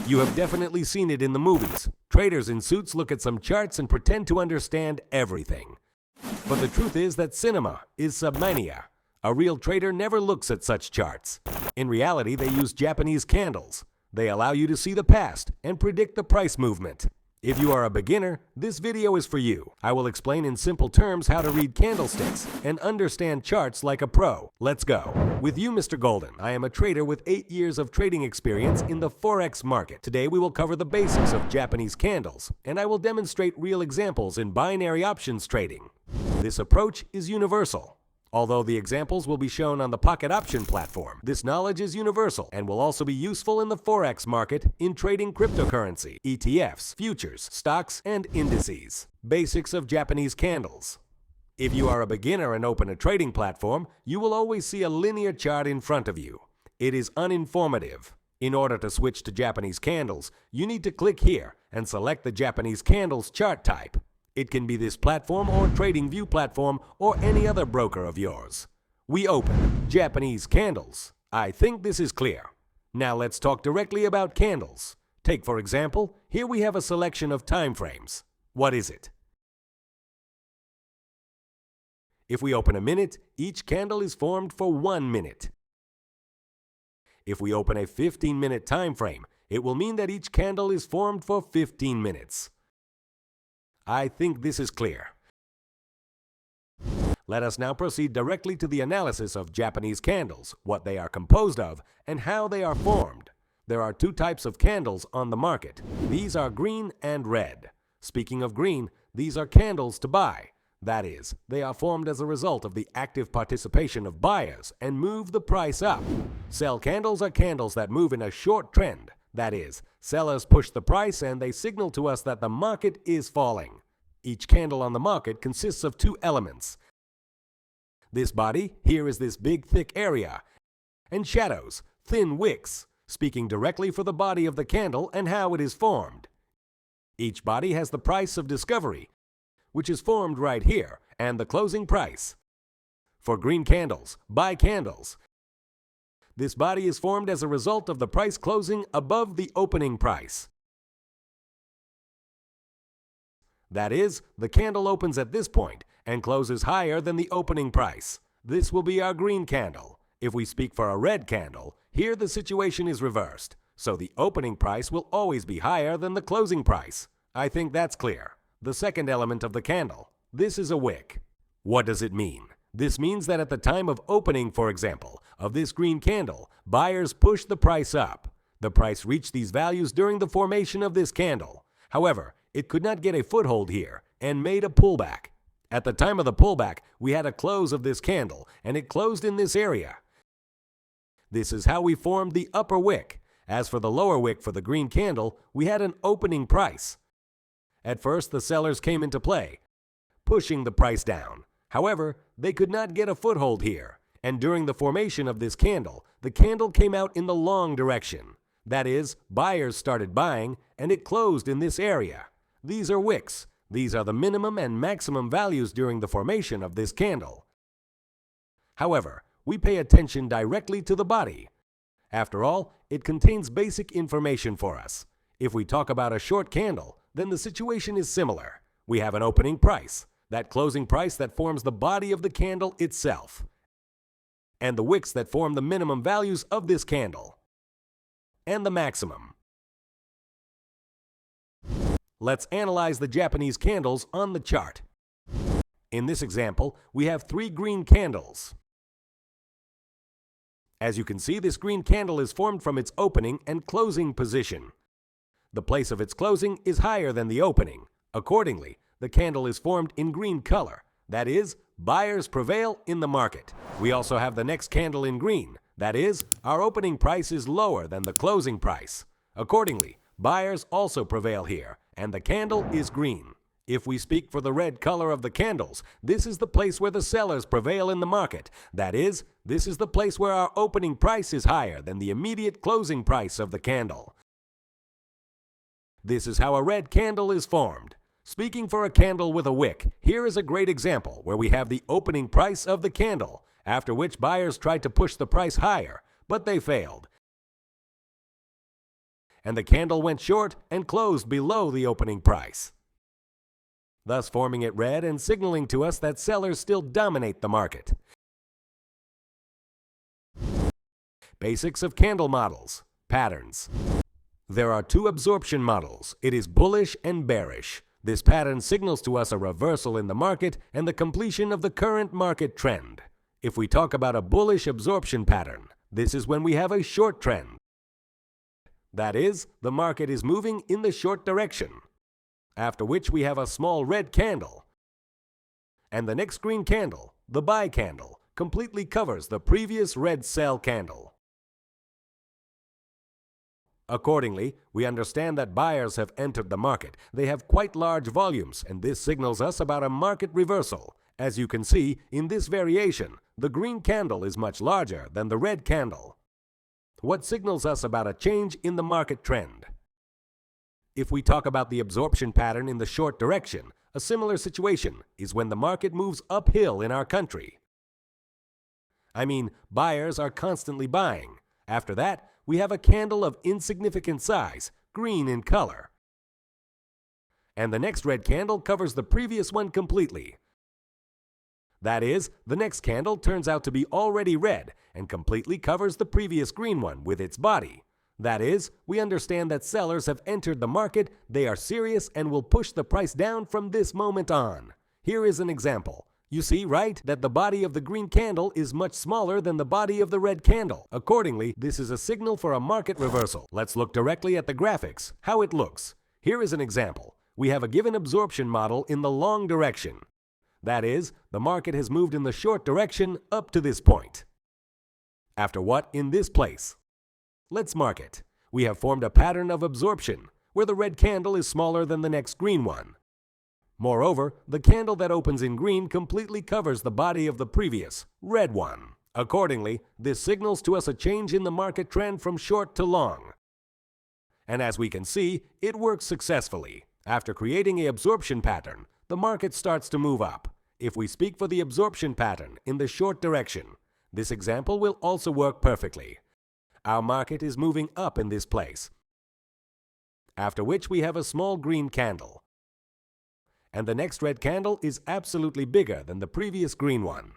You have definitely seen it in the movies. Traders in suits look at some charts and pretend to understand everything. But the truth is that cinema is submania. A real trader never looks at such charts. In reality, they use Japanese candles. They allow you to see the past and predict the price movement. If you are a beginner, this video is for you. I will explain in simple terms how to read candlesticks and understand charts like a pro. Let's go. With you, Mr. Golden. I am a trader with 8 years of trading experience in the Forex market. Today we will cover the basics of Japanese candles, and I will demonstrate real examples in binary options trading. This approach is universal. Although the examples will be shown on the Pocket Option platform, this knowledge is universal and will also be useful in the Forex market in trading cryptocurrency, ETFs, futures, stocks, and indices. Basics of Japanese candles. If you are a beginner and open a trading platform, you will always see a linear chart in front of you. It is uninformative. In order to switch to Japanese candles, you need to click here and select the Japanese candles chart type. It can be this platform or TradingView platform or any other broker of yours. We open Japanese candles. I think this is clear. Now let's talk directly about candles. Take for example, here we have a selection of time frames. What is it? If we open a minute, each candle is formed for 1 minute. If we open a 15-minute time frame, it will mean that each candle is formed for 15 minutes. I think this is clear. Let us now proceed directly to the analysis of Japanese candles, what they are composed of, and how they are formed. There are 2 types of candles on the market. These are green and red. Speaking of green, these are candles to buy. That is, they are formed as a result of the active participation of buyers and move the price up. Sell candles are candles that move in a short trend. That is, sellers push the price and they signal to us that the market is falling. Each candle on the market consists of 2 elements. This body, here is this big thick area, and shadows, thin wicks, speaking directly for the body of the candle and how it is formed. Each body has the price of discovery, which is formed right here, and the closing price. For green candles, buy candles. This body is formed as a result of the price closing above the opening price. That is, the candle opens at this point and closes higher than the opening price. This will be our green candle. If we speak for a red candle, here the situation is reversed, so the opening price will always be higher than the closing price. I think that's clear. The second element of the candle. This is a wick. What does it mean? This means that at the time of opening, for example, of this green candle, buyers push the price up. The price reached these values during the formation of this candle. However, it could not get a foothold here and made a pullback. At the time of the pullback, we had a close of this candle, and it closed in this area. This is how we formed the upper wick. As for the lower wick for the green candle, we had an opening price. At first, the sellers came into play, pushing the price down. However, they could not get a foothold here, and during the formation of this candle, the candle came out in the long direction. That is, buyers started buying, and it closed in this area. These are wicks. These are the minimum and maximum values during the formation of this candle. However, we pay attention directly to the body. After all, it contains basic information for us. If we talk about a short candle, then the situation is similar. We have an opening price, that closing price that forms the body of the candle itself, and the wicks that form the minimum values of this candle, and the maximum. Let's analyze the Japanese candles on the chart. In this example, we have 3 green candles. As you can see, this green candle is formed from its opening and closing position. The place of its closing is higher than the opening. Accordingly, the candle is formed in green color. That is, buyers prevail in the market. We also have the next candle in green. That is, our opening price is lower than the closing price. Accordingly, buyers also prevail here, and the candle is green. If we speak for the red color of the candles, this is the place where the sellers prevail in the market. That is, this is the place where our opening price is higher than the immediate closing price of the candle. This is how a red candle is formed. Speaking for a candle with a wick, here is a great example where we have the opening price of the candle, after which buyers tried to push the price higher, but they failed. and the candle went short and closed below the opening price, thus forming it red and signaling to us that sellers still dominate the market. Basics of candle models. Patterns. There are two absorption models. It is bullish and bearish. This pattern signals to us a reversal in the market and the completion of the current market trend. If we talk about a bullish absorption pattern, this is when we have a short trend. That is, the market is moving in the short direction, after which we have a small red candle. And the next green candle, the buy candle, completely covers the previous red sell candle. Accordingly, we understand that buyers have entered the market. They have quite large volumes, and this signals us about a market reversal. As you can see, in this variation, the green candle is much larger than the red candle. What signals us about a change in the market trend? If we talk about the absorption pattern in the short direction, a similar situation is when the market moves uphill in our country. I mean, buyers are constantly buying. After that, we have a candle of insignificant size, green in color. And the next red candle covers the previous one completely. That is, the next candle turns out to be already red and completely covers the previous green one with its body. That is, we understand that sellers have entered the market, they are serious and will push the price down from this moment on. Here is an example. You see, right, that the body of the green candle is much smaller than the body of the red candle. Accordingly, this is a signal for a market reversal. Let's look directly at the graphics, how it looks. Here is an example. We have a given absorption model in the long direction. That is, the market has moved in the short direction up to this point. After what? In this place. Let's mark it. We have formed a pattern of absorption, where the red candle is smaller than the next green one. Moreover, the candle that opens in green completely covers the body of the previous, red one. Accordingly, this signals to us a change in the market trend from short to long. And as we can see, it works successfully. After creating an absorption pattern, the market starts to move up. If we speak for the absorption pattern in the short direction, this example will also work perfectly. Our market is moving up in this place, after which we have a small green candle. And the next red candle is absolutely bigger than the previous green one.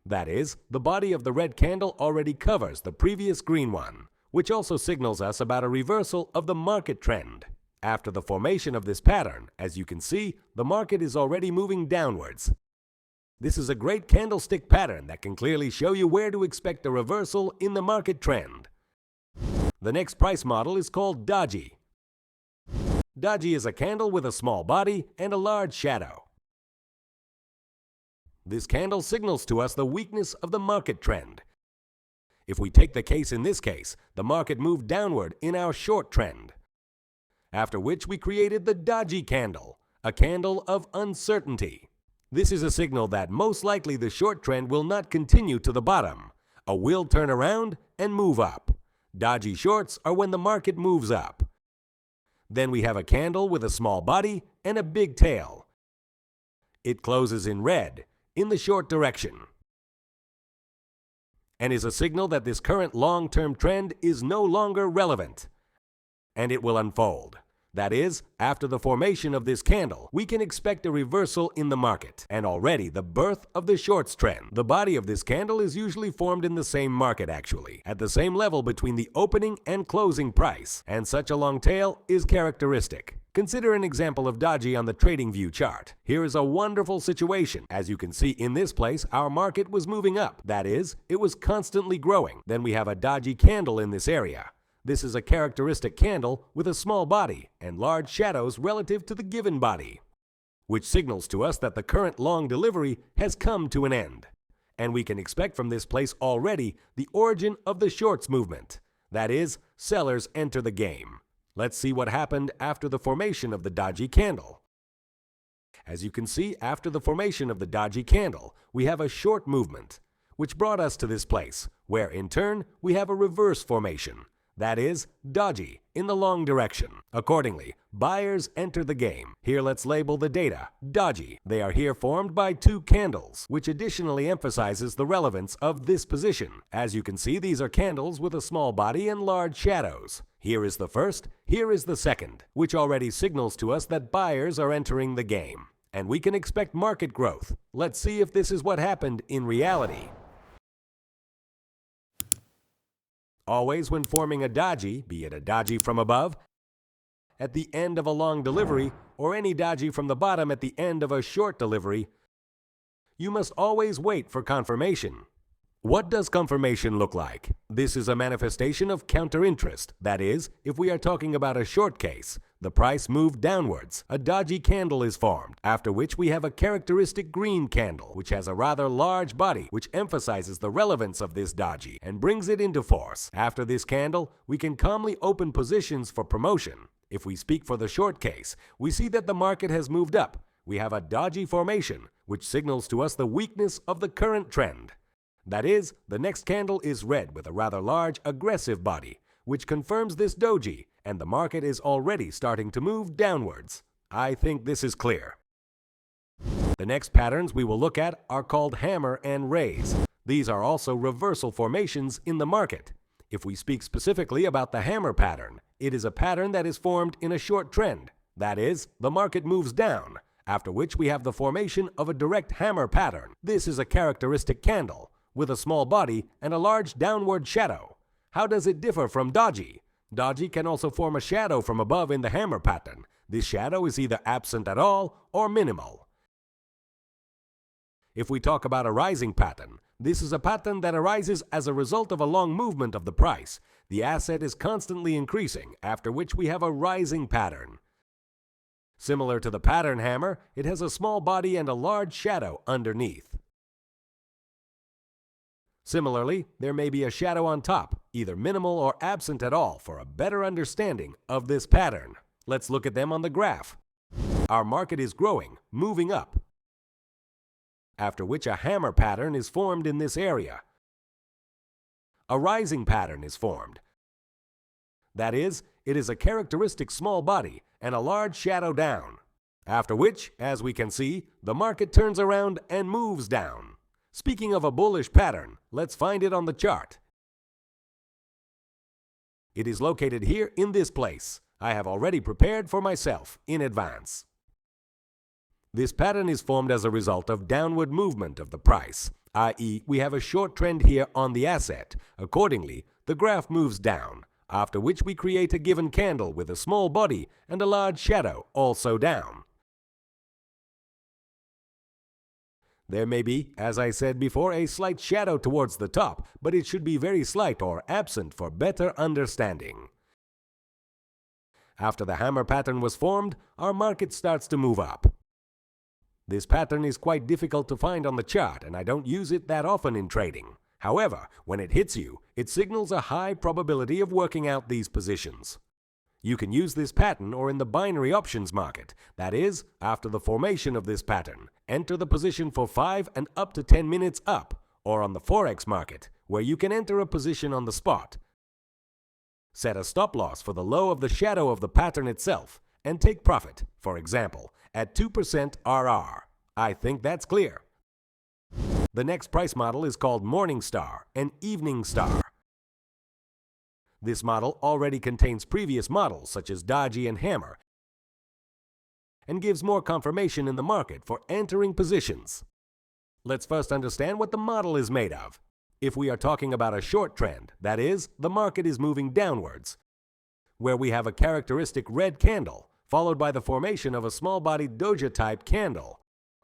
That is, the body of the red candle already covers the previous green one, which also signals us about a reversal of the market trend. After the formation of this pattern, as you can see, the market is already moving downwards. This is a great candlestick pattern that can clearly show you where to expect a reversal in the market trend. The next price model is called Dodgy. Dodgy is a candle with a small body and a large shadow. This candle signals to us the weakness of the market trend. If we take the case in this case, the market moved downward in our short trend. After which we created the Dodgy candle, a candle of uncertainty. This is a signal that most likely the short trend will not continue to the bottom. It will turn around and move up. Dodgy shorts are when the market moves up. Then we have a candle with a small body and a big tail. It closes in red, in the short direction, and is a signal that this current long-term trend is no longer relevant, and it will unfold. That is, after the formation of this candle, we can expect a reversal in the market, and already the birth of the shorts trend. The body of this candle is usually formed in the same market actually, at the same level between the opening and closing price, and such a long tail is characteristic. Consider an example of Dodgy on the TradingView chart. Here is a wonderful situation. As you can see in this place, our market was moving up. That is, it was constantly growing. Then we have a Dodgy candle in this area. This is a characteristic candle with a small body and large shadows relative to the given body, which signals to us that the current long delivery has come to an end. And we can expect from this place already the origin of the shorts movement. That is, sellers enter the game. Let's see what happened after the formation of the Dodgy candle. As you can see, after the formation of the Dodgy candle, we have a short movement, which brought us to this place, where in turn we have a reverse formation. that is, dodgy, in the long direction. Accordingly, buyers enter the game. Here let's label the data dodgy. They are here formed by two candles, which additionally emphasizes the relevance of this position. As you can see, these are candles with a small body and large shadows. Here is the first, here is the second, which already signals to us that buyers are entering the game. And we can expect market growth. Let's see if this is what happened in reality. Always when forming a dodgy, be it a dodgy from above, at the end of a long delivery, or any dodgy from the bottom at the end of a short delivery, you must always wait for confirmation. What does confirmation look like? This is a manifestation of counter interest. That is, if we are talking about a short case, the price moved downwards. A dodgy candle is formed, after which we have a characteristic green candle, which has a rather large body, which emphasizes the relevance of this dodgy and brings it into force. After this candle, we can calmly open positions for promotion. If we speak for the short case, we see that the market has moved up. We have a dodgy formation, which signals to us the weakness of the current trend. That is, the next candle is red with a rather large, aggressive body, which confirms this doji, and the market is already starting to move downwards. I think this is clear. The next patterns we will look at are called hammer and raise. These are also reversal formations in the market. If we speak specifically about the hammer pattern, it is a pattern that is formed in a short trend. That is, the market moves down, after which we have the formation of a direct hammer pattern. This is a characteristic candle, with a small body and a large downward shadow. How does it differ from dodgy? Dodgy can also form a shadow from above in the hammer pattern. This shadow is either absent at all or minimal. If we talk about a rising pattern, this is a pattern that arises as a result of a long movement of the price. The asset is constantly increasing, after which we have a rising pattern. Similar to the pattern hammer, it has a small body and a large shadow underneath. Similarly, there may be a shadow on top, either minimal or absent at all, for a better understanding of this pattern. Let's look at them on the graph. Our market is growing, moving up, after which a hammer pattern is formed in this area. A rising pattern is formed. That is, it is a characteristic small body and a large shadow down. After which, as we can see, the market turns around and moves down. Speaking of a bullish pattern, let's find it on the chart. It is located here in this place. I have already prepared for myself in advance. This pattern is formed as a result of downward movement of the price, i.e., we have a short trend here on the asset. Accordingly, the graph moves down, after which we create a given candle with a small body and a large shadow also down. There may be, as I said before, a slight shadow towards the top, but it should be very slight or absent for better understanding. After the hammer pattern was formed, our market starts to move up. This pattern is quite difficult to find on the chart, and I don't use it that often in trading. However, when it hits you, it signals a high probability of working out these positions. You can use this pattern or in the binary options market. That is, after the formation of this pattern, enter the position for 5 and up to 10 minutes up, or on the Forex market, where you can enter a position on the spot. Set a stop loss for the low of the shadow of the pattern itself, and take profit, for example, at 2% RR. I think that's clear. The next price model is called Morning Star and Evening Star. This model already contains previous models such as Dodgy and Hammer and gives more confirmation in the market for entering positions. Let's first understand what the model is made of. If we are talking about a short trend, that is, the market is moving downwards, where we have a characteristic red candle followed by the formation of a small-bodied doja-type candle,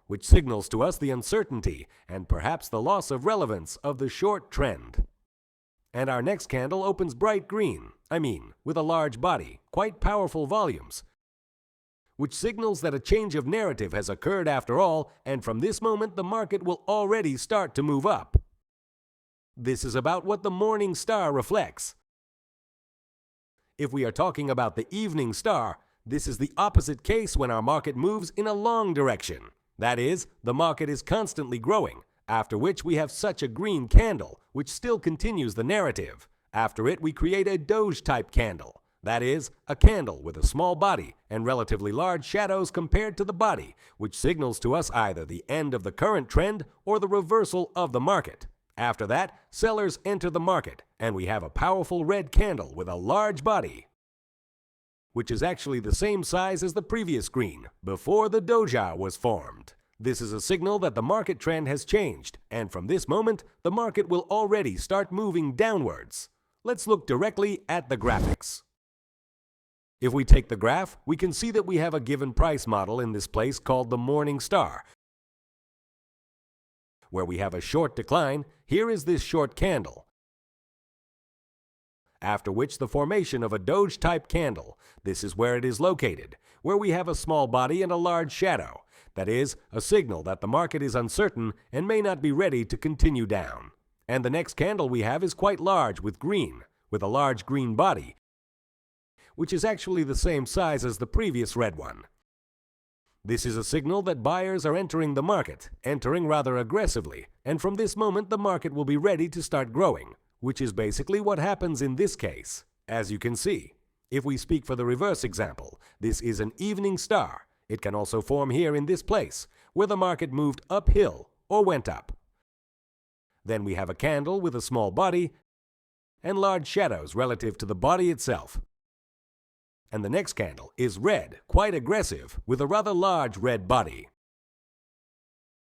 which signals to us the uncertainty and perhaps the loss of relevance of the short trend. And our next candle opens bright green, with a large body, quite powerful volumes, which signals that a change of narrative has occurred after all, and from this moment the market will already start to move up. This is about what the morning star reflects. If we are talking about the evening star, this is the opposite case when our market moves in a long direction. That is, the market is constantly growing, after which we have such a green candle, which still continues the narrative. After it, we create a Doge type candle. That is, a candle with a small body and relatively large shadows compared to the body, which signals to us either the end of the current trend or the reversal of the market. After that, sellers enter the market, and we have a powerful red candle with a large body, which is actually the same size as the previous green, before the Dodgy was formed. This is a signal that the market trend has changed, and from this moment, the market will already start moving downwards. Let's look directly at the graphics. If we take the graph, we can see that we have a given price model in this place called the Morning Star, where we have a short decline. Here is this short candle, after which the formation of a Doge type candle. This is where it is located, where we have a small body and a large shadow. That is, a signal that the market is uncertain and may not be ready to continue down. And the next candle we have is quite large with a large green body, which is actually the same size as the previous red one. This is a signal that buyers are entering the market, entering rather aggressively, and from this moment the market will be ready to start growing, which is basically what happens in this case. As you can see, if we speak for the reverse example, this is an evening star. It can also form here in this place, where the market moved uphill or went up. Then we have a candle with a small body and large shadows relative to the body itself. And the next candle is red, quite aggressive, with a rather large red body,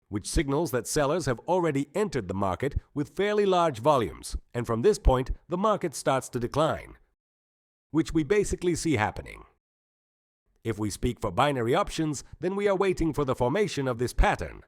which signals that sellers have already entered the market with fairly large volumes, and from this point the market starts to decline, which we basically see happening. If we speak for binary options, then we are waiting for the formation of this pattern.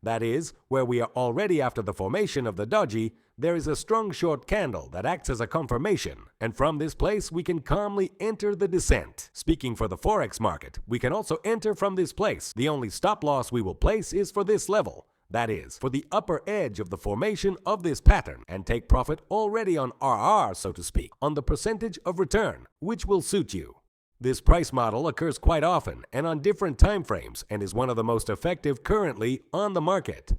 That is, where we are already after the formation of the Dodgy, there is a strong short candle that acts as a confirmation, and from this place we can calmly enter the descent. Speaking for the Forex market, we can also enter from this place. The only stop loss we will place is for this level, that is, for the upper edge of the formation of this pattern, and take profit already on RR, so to speak, on the percentage of return, which will suit you. This price model occurs quite often and on different time frames and is one of the most effective currently on the market.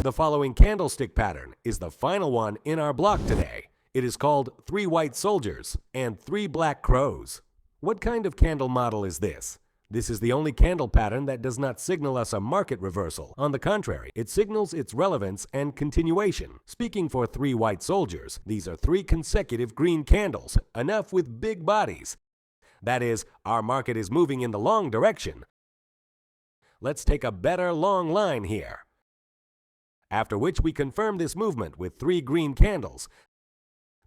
The following candlestick pattern is the final one in our block today. It is called 3 white soldiers and 3 black crows. What kind of candle model is this? This is the only candle pattern that does not signal us a market reversal. On the contrary, it signals its relevance and continuation. Speaking for 3 white soldiers, these are 3 consecutive green candles, enough with big bodies. That is, our market is moving in the long direction. Let's take a better long line here. After which we confirm this movement with 3 green candles.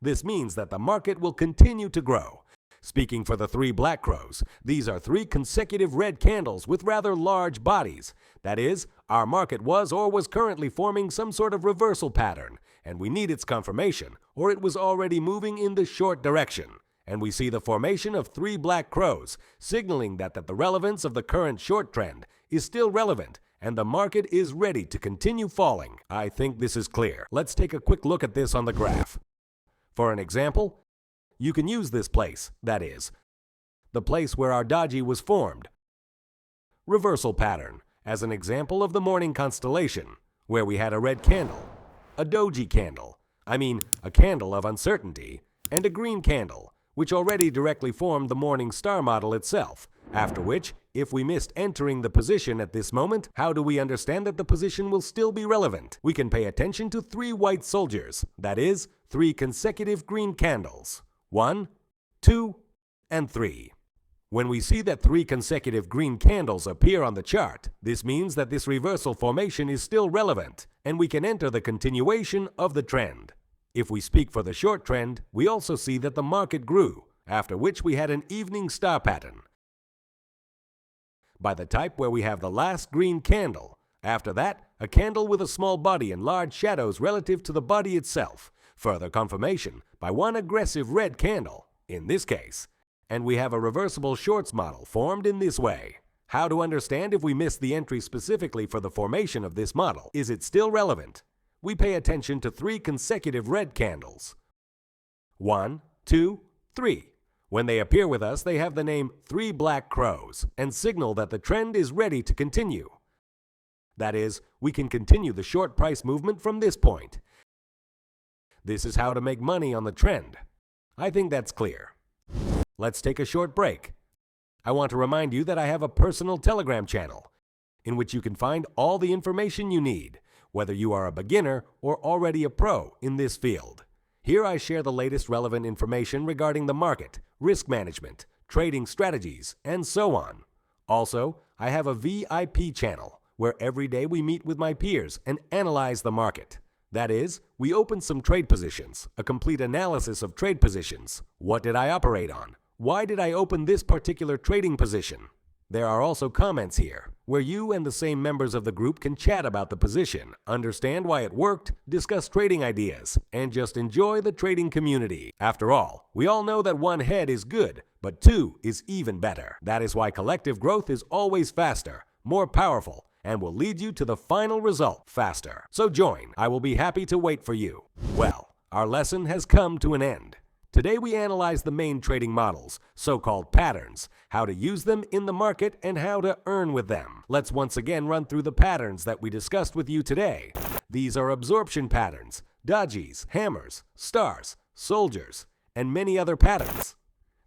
This means that the market will continue to grow. Speaking for the 3 black crows, these are 3 consecutive red candles with rather large bodies. That is, our market was or was currently forming some sort of reversal pattern, and we need its confirmation, or it was already moving in the short direction. And we see the formation of 3 black crows, signaling that the relevance of the current short trend is still relevant and the market is ready to continue falling. I think this is clear. Let's take a quick look at this on the graph. For an example, you can use this place, that is, the place where our Dodgy was formed, reversal pattern, as an example of the morning constellation, where we had a red candle, a Dodgy candle, a candle of uncertainty, and a green candle, which already directly formed the morning star model itself. After which, if we missed entering the position at this moment, how do we understand that the position will still be relevant? We can pay attention to 3 white soldiers, that is, 3 consecutive green candles. 1, 2, and 3. When we see that 3 consecutive green candles appear on the chart, this means that this reversal formation is still relevant, and we can enter the continuation of the trend. If we speak for the short trend, we also see that the market grew, after which we had an evening star pattern, by the type where we have the last green candle. After that, a candle with a small body and large shadows relative to the body itself. Further confirmation by 1 aggressive red candle, in this case. And we have a reversible shorts model formed in this way. How to understand if we missed the entry specifically for the formation of this model? Is it still relevant? We pay attention to 3 consecutive red candles. 1, 2, 3. When they appear with us, they have the name 3 black crows and signal that the trend is ready to continue. That is, we can continue the short price movement from this point. This is how to make money on the trend. I think that's clear. Let's take a short break. I want to remind you that I have a personal Telegram channel in which you can find all the information you need, whether you are a beginner or already a pro in this field. Here I share the latest relevant information regarding the market, risk management, trading strategies, and so on. Also, I have a VIP channel where every day we meet with my peers and analyze the market. That is, we open some trade positions, a complete analysis of trade positions. What did I operate on? Why did I open this particular trading position? There are also comments here, where you and the same members of the group can chat about the position, understand why it worked, discuss trading ideas, and just enjoy the trading community. After all, we all know that one head is good, but two is even better. That is why collective growth is always faster, more powerful, and will lead you to the final result faster. So join. I will be happy to wait for you. Well, our lesson has come to an end. Today we analyze the main trading models, so-called patterns, how to use them in the market, and how to earn with them. Let's once again run through the patterns that we discussed with you today. These are absorption patterns, dodgies, hammers, stars, soldiers, and many other patterns.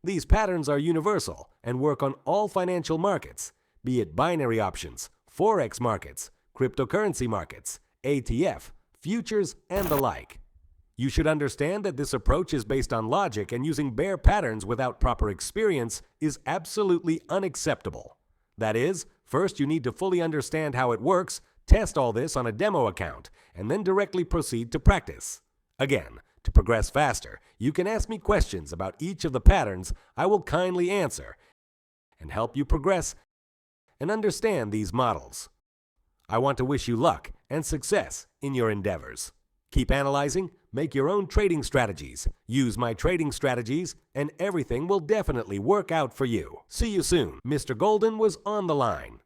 These patterns are universal and work on all financial markets, be it binary options, forex markets, cryptocurrency markets, ATF, futures, and the like. You should understand that this approach is based on logic, and using bare patterns without proper experience is absolutely unacceptable. That is, first you need to fully understand how it works, test all this on a demo account, and then directly proceed to practice. Again, to progress faster, you can ask me questions about each of the patterns. I will kindly answer and help you progress and understand these models. I want to wish you luck and success in your endeavors. Keep analyzing, make your own trading strategies, use my trading strategies, and everything will definitely work out for you. See you soon. Mr. Golden was on the line.